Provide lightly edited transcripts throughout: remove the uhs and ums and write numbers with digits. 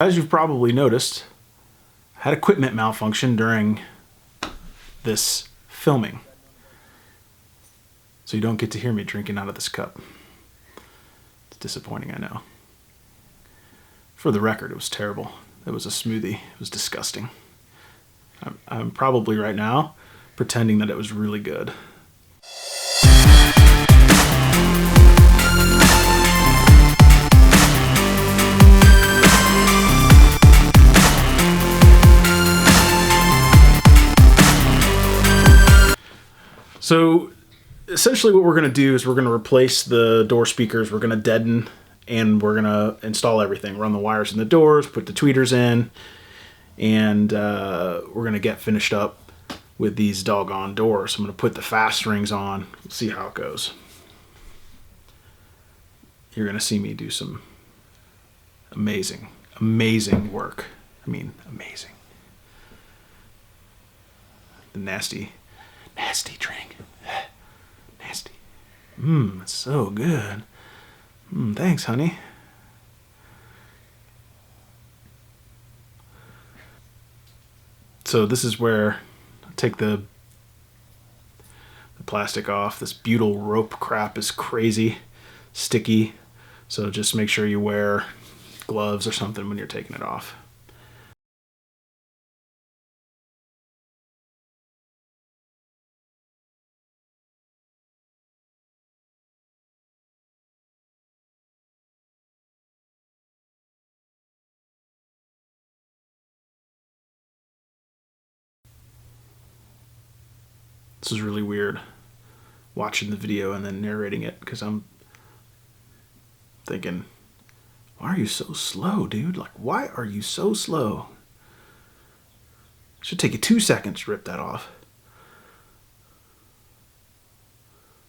As you've probably noticed, I had equipment malfunction during this filming. So you don't get to hear me drinking out of this cup. It's disappointing, I know. For the record, it was terrible. It was a smoothie. It was disgusting. I'm probably right now pretending that it was really good. So essentially what we're going to do is we're going to replace the door speakers. We're going to deaden and we're going to install everything. Run the wires in the doors, put the tweeters in, and we're going to get finished up with these doggone doors. I'm going to put the fast rings on. We'll see how it goes. You're going to see me do some amazing, amazing work. I mean, amazing. The nasty drink. Nasty. It's so good. Thanks, honey. So this is where I take the plastic off. This butyl rope crap is crazy, sticky. So just make sure you wear gloves or something when you're taking it off. This is really weird, watching the video and then narrating it, because I'm thinking, why are you so slow, dude? Like, why are you so slow? It should take you 2 seconds to rip that off.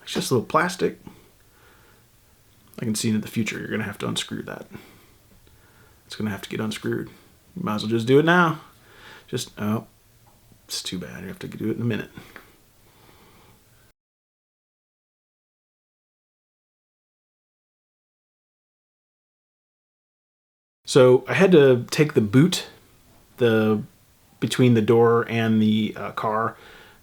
It's just a little plastic. I can see in the future you're going to have to unscrew that. It's going to have to get unscrewed. You might as well just do it now. Oh, it's too bad. You have to do it in a minute. So I had to take the boot between the door and the car.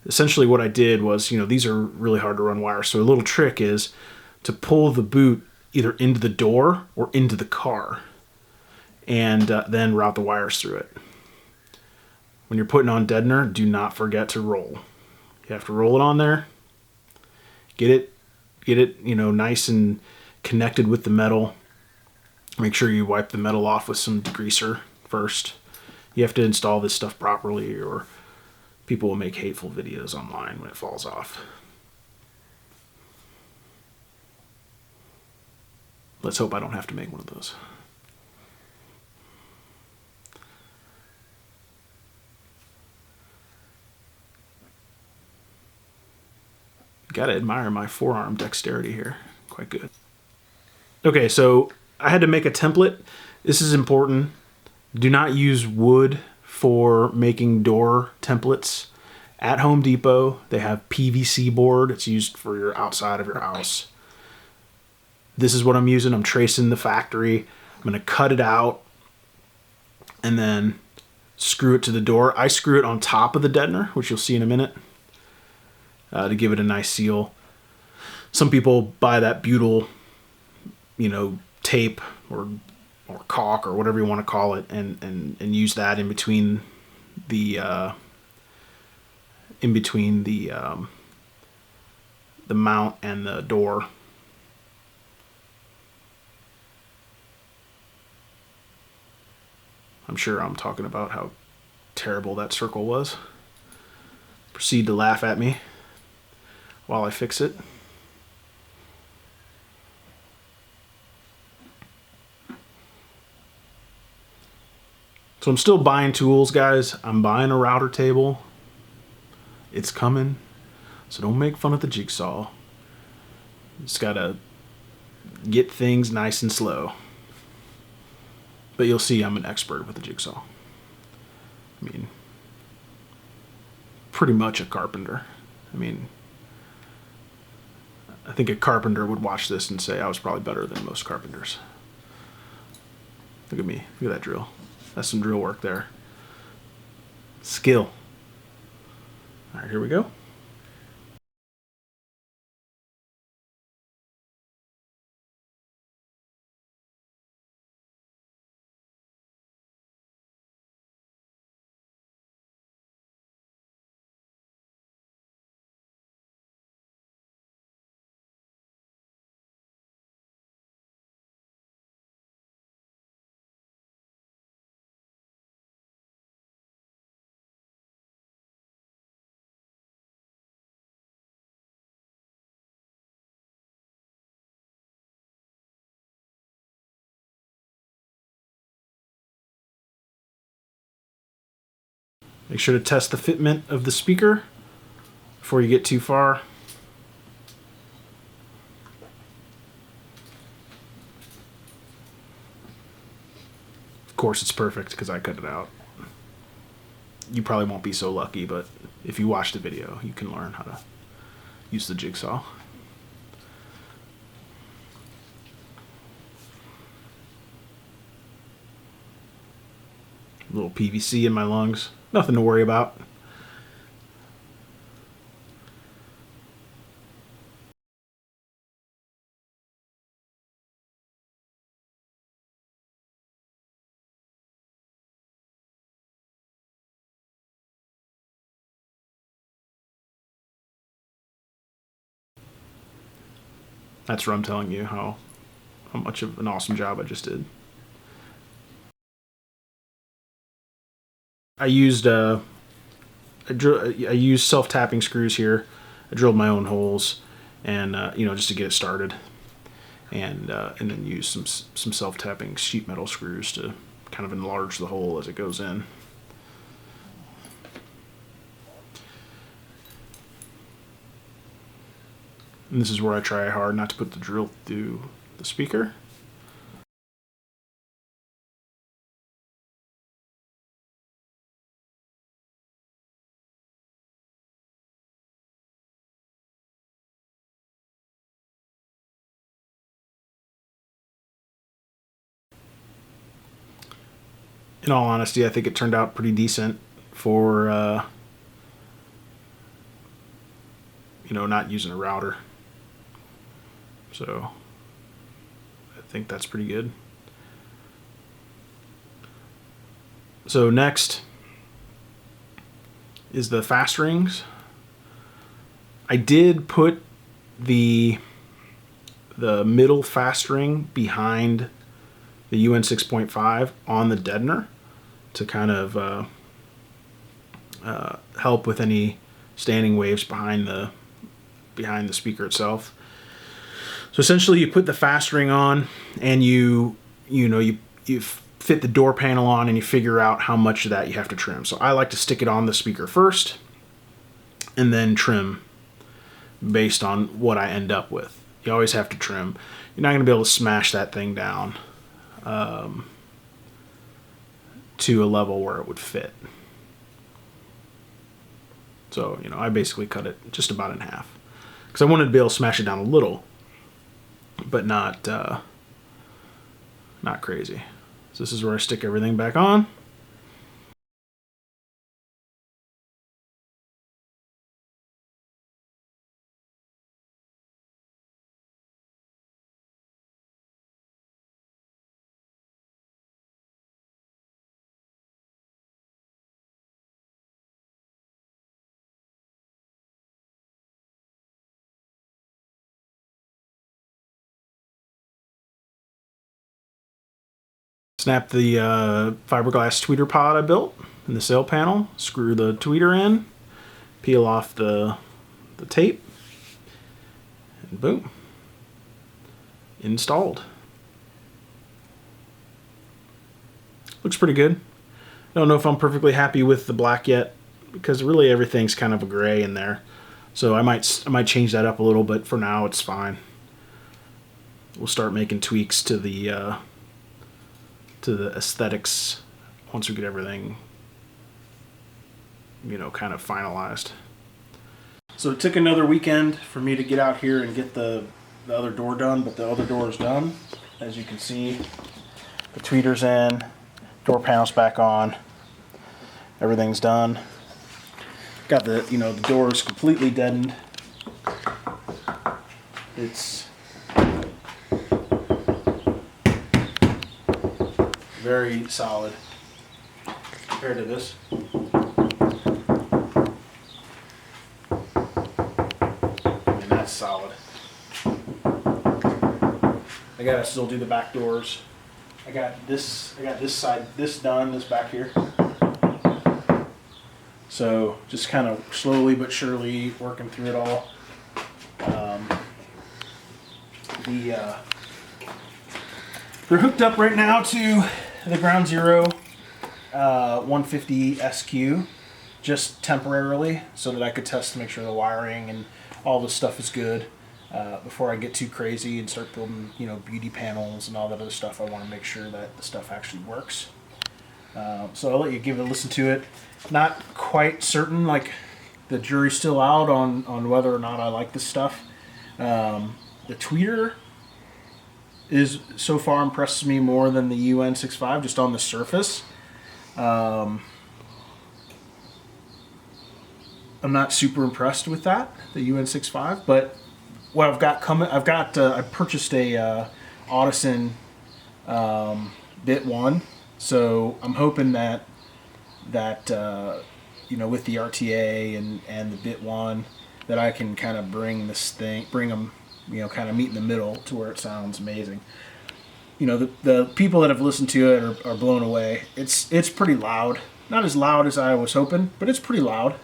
Essentially what I did was, these are really hard to run wires. So a little trick is to pull the boot either into the door or into the car and then route the wires through it. When you're putting on deadener, do not forget to roll. You have to roll it on there. Get it, nice and connected with the metal. Make sure you wipe the metal off with some degreaser first. You have to install this stuff properly or people will make hateful videos online when it falls off. Let's hope I don't have to make one of those. Gotta admire my forearm dexterity here. Quite good. Okay, so I had to make a template. This is important. Do not use wood for making door templates. At Home Depot, they have PVC board. It's used for your outside of your house. This is what I'm using. I'm tracing the factory. I'm going to cut it out and then screw it to the door. I screw it on top of the deadener, which you'll see in a minute, to give it a nice seal. Some people buy that butyl, tape or caulk or whatever you want to call it, and use that in between the mount and the door. I'm sure I'm talking about how terrible that circle was. Proceed to laugh at me while I fix it. So I'm still buying tools, guys. I'm buying a router table. It's coming. So don't make fun of the jigsaw. Just gotta get things nice and slow. But you'll see I'm an expert with the jigsaw. I mean, pretty much a carpenter. I mean, I think a carpenter would watch this and say I was probably better than most carpenters. Look at me. Look at that drill. That's some drill work there. Skill. All right, here we go. Make sure to test the fitment of the speaker before you get too far. Of course it's perfect because I cut it out. You probably won't be so lucky, but if you watch the video, you can learn how to use the jigsaw. A little PVC in my lungs. Nothing to worry about. That's where I'm telling you how much of an awesome job I just did. I used self-tapping screws here. I drilled my own holes, and just to get it started, and then use some self-tapping sheet metal screws to kind of enlarge the hole as it goes in. And this is where I try hard not to put the drill through the speaker. In all honesty, I think it turned out pretty decent for not using a router. So I think that's pretty good. So next is the fast rings. I did put the middle fast ring behind the UN 6.5 on the deadener to kind of help with any standing waves behind the speaker itself. So essentially, you put the fast ring on, and you fit the door panel on, and you figure out how much of that you have to trim. So I like to stick it on the speaker first, and then trim based on what I end up with. You always have to trim. You're not going to be able to smash that thing down to a level where it would fit. So, I basically cut it just about in half because I wanted to be able to smash it down a little, but not crazy. So this is where I stick everything back on. Snap the fiberglass tweeter pod I built in the sail panel. Screw the tweeter in. Peel off the tape. And boom. Installed. Looks pretty good. I don't know if I'm perfectly happy with the black yet because really everything's kind of a gray in there. So I might change that up a little, but for now it's fine. We'll start making tweaks to the aesthetics once we get everything kind of finalized. So it took another weekend for me to get out here and get the other door done, but the other door is done. As you can see, The tweeter's in, door panel's back on, everything's done. Got the, you know, the doors completely deadened. It's very solid compared to this. And that's solid. I gotta still do the back doors. I got this side, this done, this back here. So just kind of slowly but surely working through it all. They're hooked up right now to the Ground Zero 150 SQ, just temporarily, so that I could test to make sure the wiring and all this stuff is good before I get too crazy and start building, you know, beauty panels and all that other stuff. I want to make sure that the stuff actually works. So I'll let you give it a listen to it. Not quite certain, like the jury's still out on whether or not I like this stuff. The tweeter is so far impresses me more than the UN65 just on the surface. I'm not super impressed with that, the UN65, but what I've got coming, I purchased a Audison Bit 1, so I'm hoping that you know, with the RTA and the Bit 1, that I can kind of bring them, you know, kind of meet in the middle to where it sounds amazing. You know, the people that have listened to it are blown away. It's pretty loud. Not as loud as I was hoping, but it's pretty loud.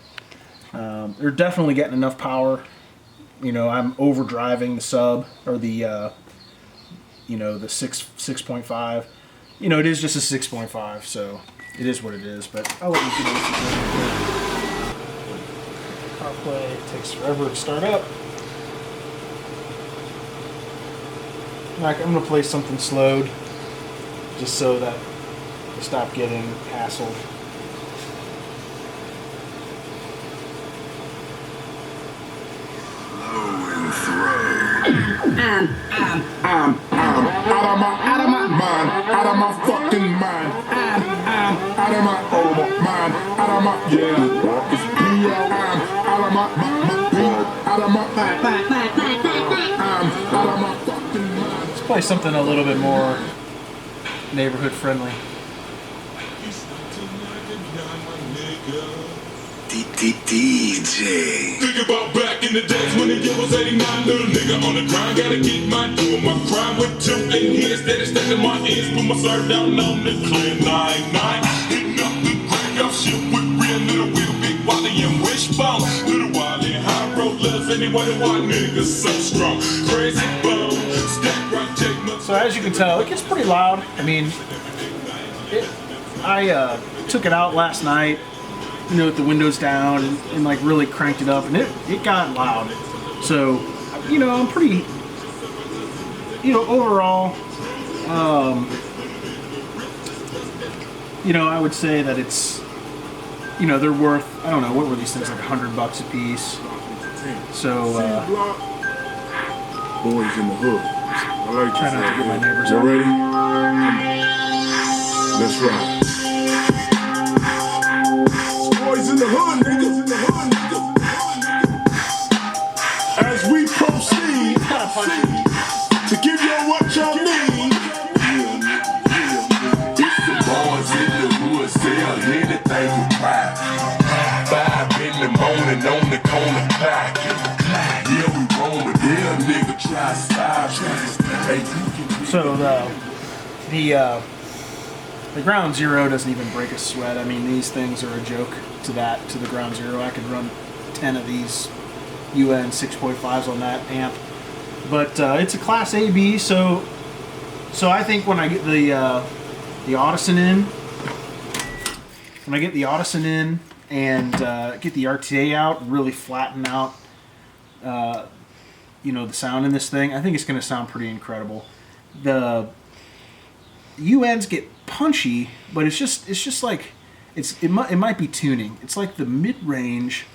They're definitely getting enough power. You know, I'm overdriving the sub, or the you know, the 6.5. You know, it is just a 6.5, so it is what it is. But I'll let you get into it. CarPlay takes forever to start up. I'm going to play something slowed, just so that I stop getting hassled. I'm out of my mind, out of my fucking mind. I'm out of my mind, out of my, yeah. It's I'm out of my out of my I'm out of my fucking mind. Let's play something a little bit more neighborhood friendly. DJ. Think about back in the days when the year was 89, little nigga on the grind, gotta get mine, doing my crime with 2 in here, steady stacking my ears, put my serve down on the clear 9-9, hitting up the graveyard shit with real little wheel, big Wally and Wishbone, little Wally and high rollers, anyway the white niggas so strong, crazy bone, stack right, take my. So as you can tell, it gets pretty loud. I mean, I took it out last night, you know, with the windows down and like really cranked it up, and it got loud. So, you know, I'm pretty, you know, overall, you know, I would say that it's, you know, they're worth, I don't know, what were these things, like $100 a piece. So, Boys in the hood. I like try not to get my neighbors you out. ready? Let's rock. Boys in the hood, niggas in the hood, niggas. As we proceed to give you what y'all need. It's the boys in the hood, sell anything we buy. 5 in the morning on the corner packing. Yeah, we rollin', yeah, nigga try to stop. Hey, So the Ground Zero doesn't even break a sweat. I mean, these things are a joke to the Ground Zero. I could run 10 of these UN 6.5s on that amp, but it's a Class AB. So I think when I get the Audison in, and get the RTA out, really flatten out, you know, the sound in this thing, I think it's going to sound pretty incredible. The UNs get punchy, but it's just like it might be tuning. It's like the mid-range,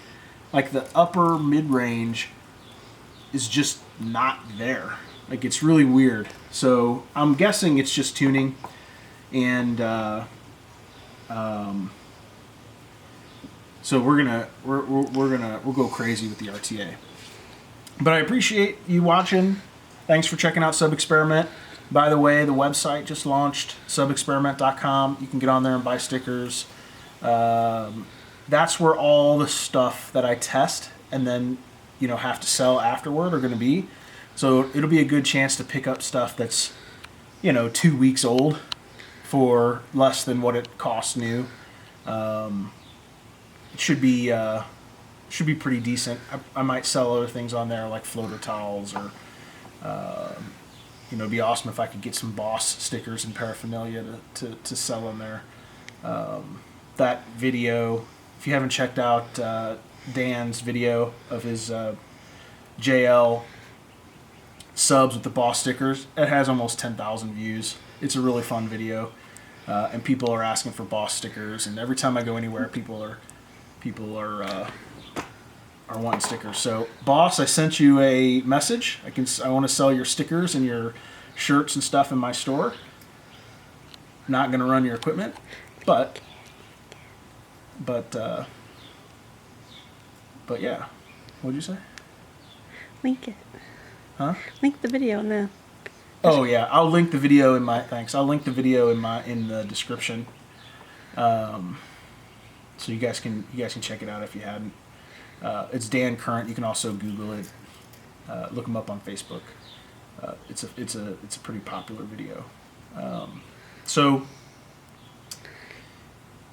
like the upper mid-range is just not there. Like, it's really weird. So I'm guessing it's just tuning. and so we'll go crazy with the RTA. But I appreciate you watching. Thanks for checking out Sub Experiment. By the way, the website just launched, subexperiment.com. You can get on there and buy stickers. That's where all the stuff that I test and then have to sell afterward are going to be. So it'll be a good chance to pick up stuff that's 2 weeks old for less than what it costs new. It should be pretty decent. I might sell other things on there like floater towels or it'd be awesome if I could get some Boss stickers and paraphernalia to sell in there. That video, if you haven't checked out Dan's video of his JL subs with the Boss stickers, it has almost 10,000 views. It's a really fun video, and people are asking for Boss stickers. And every time I go anywhere, people are wanting stickers. So Boss, I sent you a message. I want to sell your stickers and your shirts and stuff in my store. Not going to run your equipment, but yeah. What'd you say? Link it. Huh? Link the video in the. Oh yeah, I'll link the video in my. Thanks. I'll link the video in the description. So you guys can check it out if you hadn't. It's Dan Current. You can also Google it. Look him up on Facebook. It's a pretty popular video. So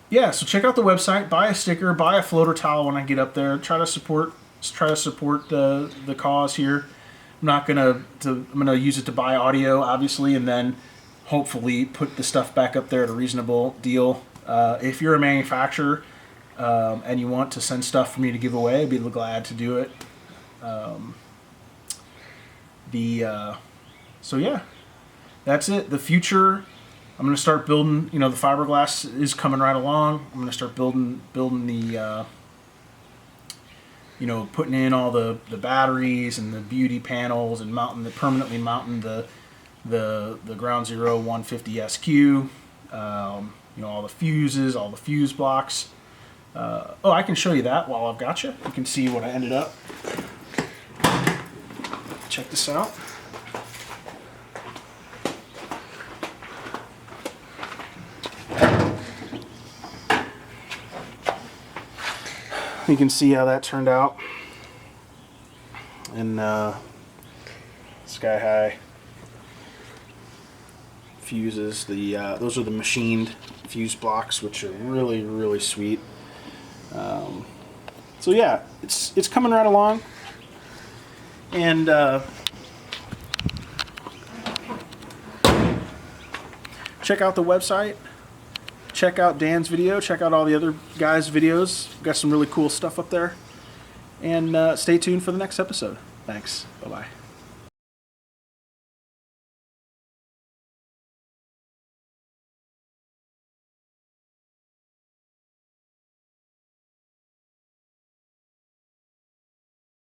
check out the website. Buy a sticker. Buy a floater towel when I get up there. Try to support the cause here. I'm gonna use it to buy audio, obviously, and then hopefully put the stuff back up there at a reasonable deal. If you're a manufacturer and you want to send stuff for me to give away, I'd be glad to do it. So yeah, that's it. The future, I'm going to start building, the fiberglass is coming right along. I'm going to start building the, putting in all the batteries and the beauty panels and permanently mounting the Ground Zero 150 SQ, all the fuses, all the fuse blocks. I can show you that while I've got you. You can see what I ended up. Check this out. You can see how that turned out. And sky high fuses. Those are the machined fuse blocks, which are really, really sweet. So yeah, it's coming right along. And check out the website. Check out Dan's video. Check out all the other guys' videos. We've got some really cool stuff up there. And stay tuned for the next episode. Thanks. Bye-bye.